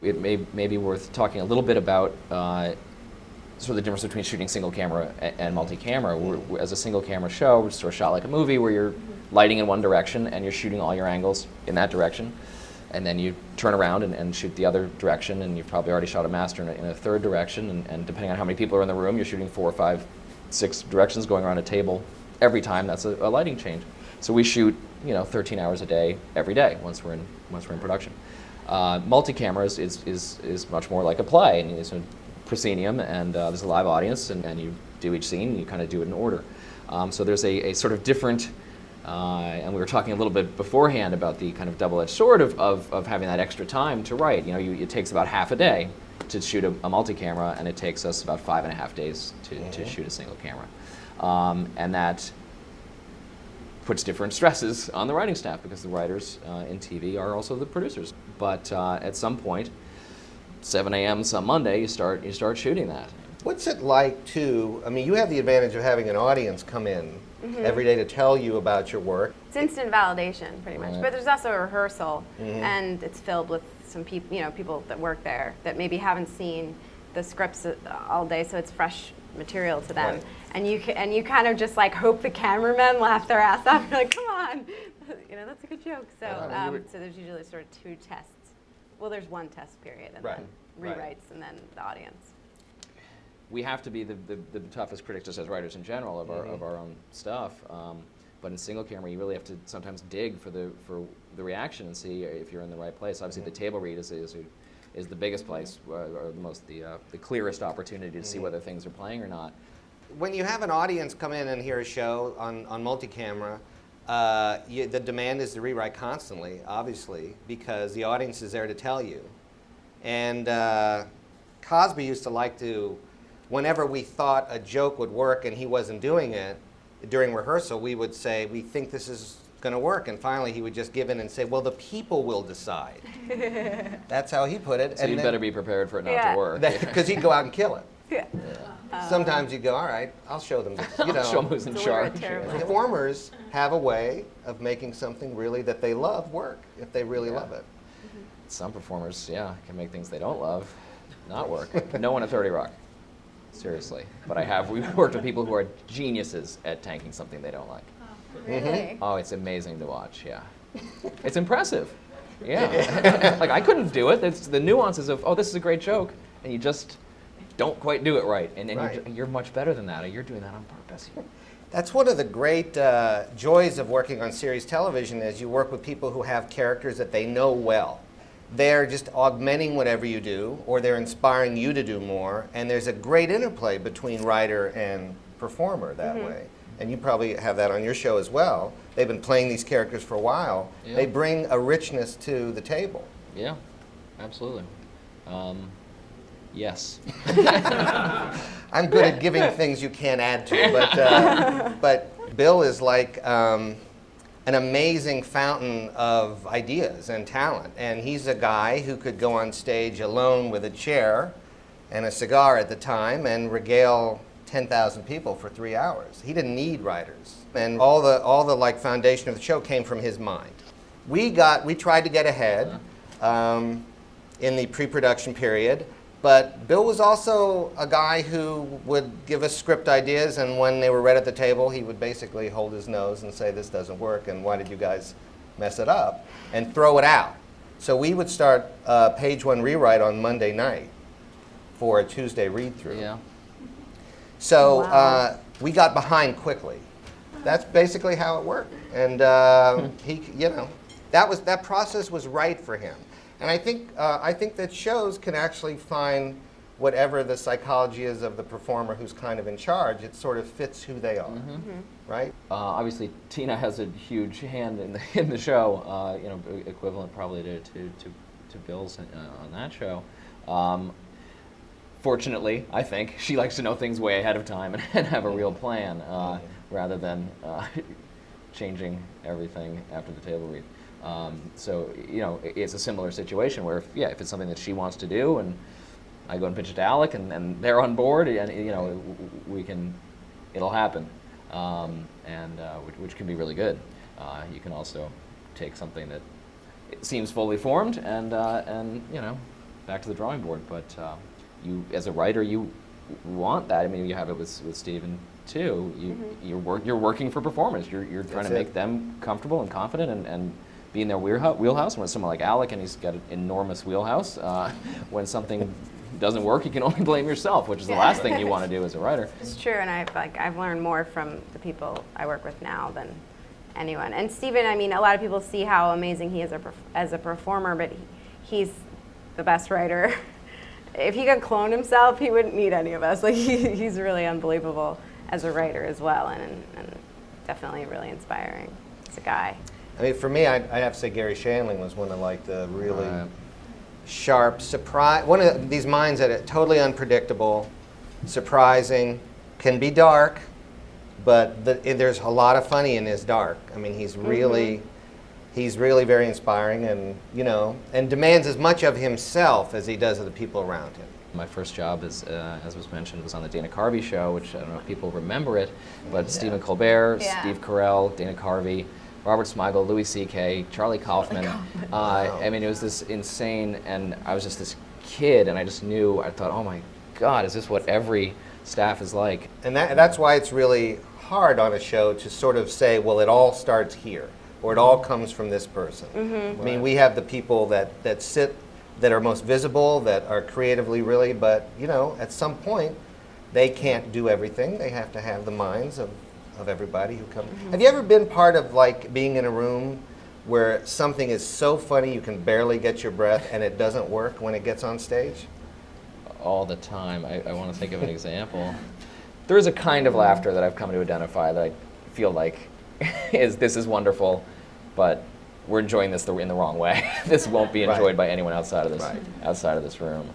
it may be worth talking a little bit about sort of the difference between shooting single camera and multi-camera. As a single camera show, it's sort of shot like a movie where you're lighting in one direction and you're shooting all your angles in that direction. And then you turn around and shoot the other direction, and you've probably already shot a master in a third direction, and depending on how many people are in the room, you're shooting 4, 5, 6 directions going around a table every time. That's a lighting change. So we shoot 13 hours a day every day once we're in production. Multi-camera is much more like a play, and it's a proscenium, and there's a live audience, and you do each scene, and you kind of do it in order. So there's a sort of different. And we were talking a little bit beforehand about the kind of double-edged sword of having that extra time to write. It takes about half a day to shoot a multi-camera, and it takes us about 5.5 days to shoot a single camera. And that puts different stresses on the writing staff, because the writers in TV are also the producers. But at some point, 7 a.m. some Monday, you start shooting that. What's it like to, you have the advantage of having an audience come in every day to tell you about your work. It's instant validation, pretty much. Right. But there's also a rehearsal, and it's filled with some people, people that work there that maybe haven't seen the scripts all day, so it's fresh material to them. Right. And you kind of just like hope the cameramen laugh their ass off. You're like, come on, that's a good joke. So so there's usually sort of 2 tests. Well, there's 1 test period, and then rewrites, and then the audience. We have to be the toughest critics just as writers in general of our own stuff. But in single camera, you really have to sometimes dig for the reaction and see if you're in the right place. Obviously, the table read is the biggest place, or the clearest opportunity to see whether things are playing or not. When you have an audience come in and hear a show on multi-camera, the demand is to rewrite constantly, obviously, because the audience is there to tell you. And Cosby used to like to, whenever we thought a joke would work and he wasn't doing it, during rehearsal, we would say, we think this is going to work. And finally, he would just give in and say, well, the people will decide. That's how he put it. So you better be prepared for it not to work. Because he'd go out and kill it. Yeah. Sometimes you'd go, all right, I'll show them this. I'll show them who's in charge. Performers have a way of making something really that they love work, if they really love it. Some performers, can make things they don't love not work. No one at 30 Rock. Seriously. But we've worked with people who are geniuses at tanking something they don't like. Really? Oh, it's amazing to watch, It's impressive. Yeah. Like, I couldn't do it. It's the nuances of, this is a great joke, and you just don't quite do it right. And you're much better than that, or you're doing that on purpose. That's one of the great joys of working on series television, is you work with people who have characters that they know well. They're just augmenting whatever you do, or they're inspiring you to do more, and there's a great interplay between writer and performer that way. And you probably have that on your show as well. They've been playing these characters for a while. Yeah. They bring a richness to the table. Yeah, absolutely. Yes. I'm good at giving things you can't add to, but Bill is like an amazing fountain of ideas and talent. And he's a guy who could go on stage alone with a chair and a cigar at the time and regale 10,000 people for 3 hours. He didn't need writers. And all the like foundation of the show came from his mind. We tried to get ahead in the pre-production period, but Bill was also a guy who would give us script ideas, and when they were read at the table, he would basically hold his nose and say, this doesn't work, and why did you guys mess it up? And throw it out. So we would start page 1 rewrite on Monday night for a Tuesday read-through. Yeah. So we got behind quickly. That's basically how it worked. And that process was right for him. And I think that shows can actually find whatever the psychology is of the performer who's kind of in charge. It sort of fits who they are, right? Obviously, Tina has a huge hand in the show. Equivalent probably to Bill's on that show. Fortunately, I think she likes to know things way ahead of time and have a real plan rather than changing everything after the table read. So it's a similar situation where if it's something that she wants to do, and I go and pitch it to Alec, and they're on board, and it'll happen, which can be really good. You can also take something that it seems fully formed and back to the drawing board. But you, as a writer, you want that. I mean, you have it with Stephen too. You're working for performers. You're trying to make them comfortable and confident and be in their wheelhouse. When it's someone like Alec and he's got an enormous wheelhouse, when something doesn't work, you can only blame yourself, which is the last thing you want to do as a writer. It's true, and I've learned more from the people I work with now than anyone. And Stephen, I mean, a lot of people see how amazing he is as a performer, but he's the best writer. If he could clone himself, he wouldn't need any of us. Like he's really unbelievable as a writer as well, and definitely really inspiring as a guy. I mean, for me, I have to say Gary Shandling was one of like the really sharp, one of these minds that are totally unpredictable, surprising, can be dark, but there's a lot of funny in his dark. I mean, he's really very inspiring, and and demands as much of himself as he does of the people around him. My first job, as was mentioned, was on the Dana Carvey show, which I don't know if people remember it, but Stephen Colbert, Steve Carell, Dana Carvey, Robert Smigel, Louis C.K., Charlie Kaufman. Wow. I mean, it was this insane, and I was just this kid, and I thought, oh my God, is this what every staff is like? And that's why it's really hard on a show to sort of say, well, it all starts here, or it all comes from this person. I mean, we have the people that sit, that are most visible, that are creatively really, but at some point, they can't do everything. They have to have the minds of everybody who comes. Have you ever been part of like being in a room where something is so funny you can barely get your breath and it doesn't work when it gets on stage? All the time. I want to think of an example. There is a kind of laughter that I've come to identify that I feel like this is wonderful, but we're enjoying this in the wrong way. This won't be enjoyed by anyone outside of this room.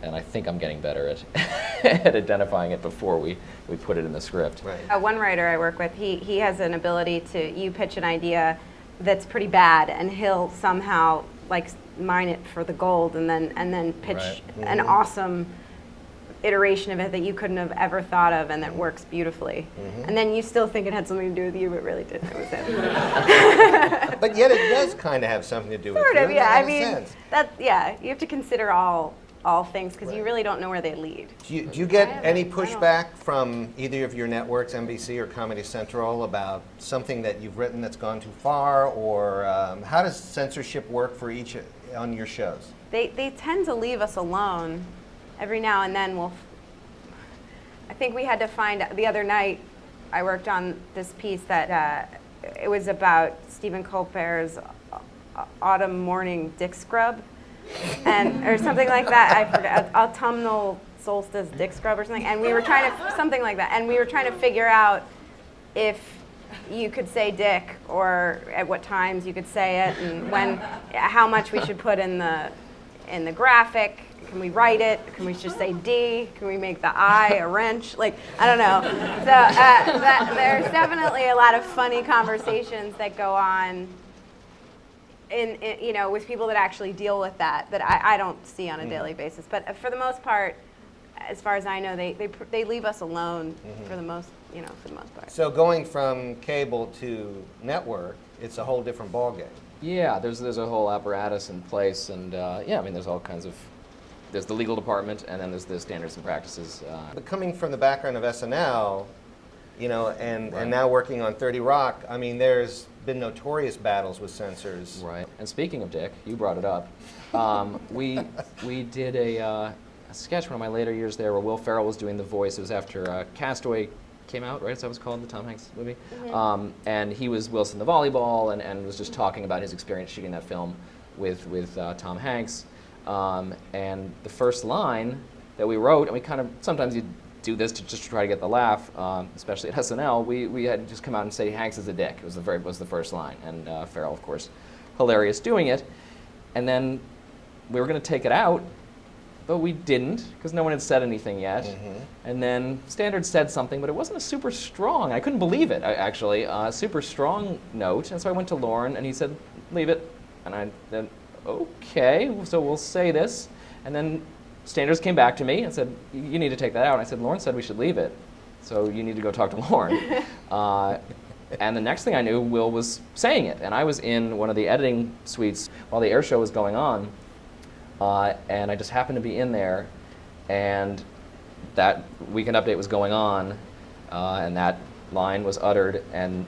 And I think I'm getting better at identifying it before we put it in the script. Right. One writer I work with, he has an ability you pitch an idea that's pretty bad, and he'll somehow like mine it for the gold, and then pitch an awesome iteration of it that you couldn't have ever thought of, and that works beautifully. And then you still think it had something to do with you, but really didn't. It was him. But yet it does kind of have something to do with you. Sort of, yeah. I mean, sense. you have to consider all things, because you really don't know where they lead. Do you get any pushback from either of your networks, NBC or Comedy Central, about something that you've written that's gone too far, or how does censorship work for each on your shows? They tend to leave us alone. Every now and then I think we had to find, the other night I worked on this piece that it was about Stephen Colbert's autumn morning dick scrub, or something like that. I forgot, autumnal solstice dick scrub or something, and we were trying to figure out if you could say dick, or at what times you could say it, and how much we should put in the graphic. Can we write it? Can we just say D? Can we make the I a wrench? Like, I don't know. So there's definitely a lot of funny conversations that go on with people that actually deal with that I don't see on a daily basis. But for the most part, as far as I know, they leave us alone for the most part. So going from cable to network, it's a whole different ballgame. Yeah, there's a whole apparatus in place, and I mean, there's all kinds of. There's the legal department, and then there's the standards and practices. But coming from the background of SNL, and now working on 30 Rock, I mean, there's been notorious battles with censors. Right. And speaking of Dick, you brought it up. We did a sketch one of my later years there where Will Ferrell was doing the voice. It was after Castaway came out, right? So it was called, the Tom Hanks movie. And he was Wilson the volleyball, and was just talking about his experience shooting that film with Tom Hanks. And the first line that we wrote, and we kind of, sometimes you do this to just try to get the laugh, especially at SNL, we had just come out and say Hanks is a dick. It was the first line, and Ferrell, of course, hilarious doing it. And then we were going to take it out, but we didn't, because no one had said anything yet. And then Standard said something, but it wasn't a super strong, I couldn't believe it, actually, a super strong note. And so I went to Lauren, and he said, leave it. And I then, okay, so we'll say this. And then Standards came back to me and said, you need to take that out. And I said, Lauren said we should leave it, so you need to go talk to Lauren. And the next thing I knew, Will was saying it. And I was in one of the editing suites while the air show was going on. And I just happened to be in there. And that Weekend Update was going on. And that line was uttered. And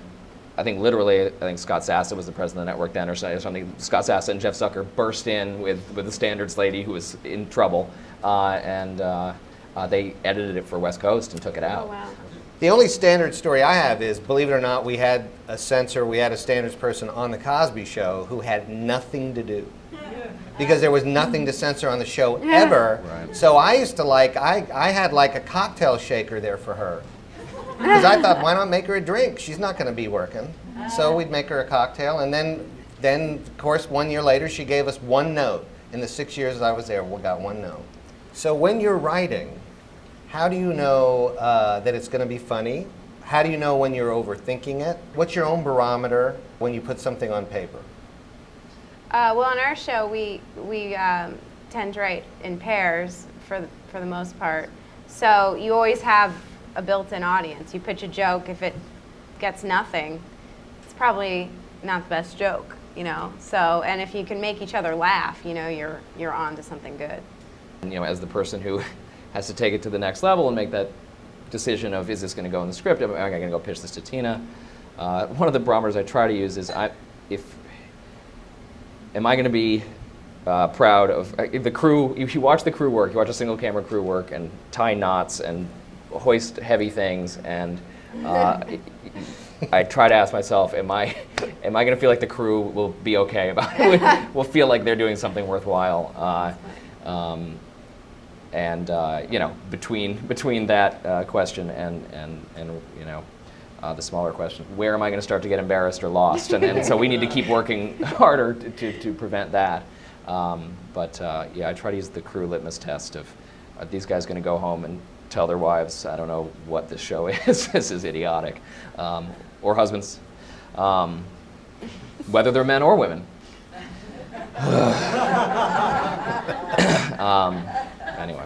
I think Scott Sassa was the president of the network then or something. Scott Sassa and Jeff Zucker burst in with the standards lady who was in trouble. And they edited it for West Coast and took it out. Oh, wow. The only standard story I have is, believe it or not, we had a standards person on The Cosby Show who had nothing to do. Because there was nothing to censor on the show ever. Right. So I used to I had like a cocktail shaker there for her. Because I thought, why not make her a drink? She's not going to be working. So we'd make her a cocktail. And then, of course, 1 year later, she gave us one note. In the 6 years I was there, we got one note. So when you're writing, how do you know that it's going to be funny? How do you know when you're overthinking it? What's your own barometer when you put something on paper? Well, on our show, we tend to write in pairs for the most part. So you always have a built-in audience. You pitch a joke, if it gets nothing, it's probably not the best joke, you know. So, and if you can make each other laugh, you know, you're on to something good. You know, as the person who has to take it to the next level and make that decision of, is this going to go in the script? Am I going to go pitch this to Tina? One of the barometers I try to use is, am I going to be proud of the crew? If you watch the crew work, you watch a single camera crew work and tie knots and hoist heavy things, and I try to ask myself, am I going to feel like the crew will be okay about it? Will feel like they're doing something worthwhile? You know, between that question and you know, the smaller question, where am I going to start to get embarrassed or lost? And so we need to keep working harder to prevent that. Yeah, I try to use the crew litmus test of, are these guys going to go home and tell their wives, I don't know what this show is, this is idiotic, or husbands, whether they're men or women. Anyway.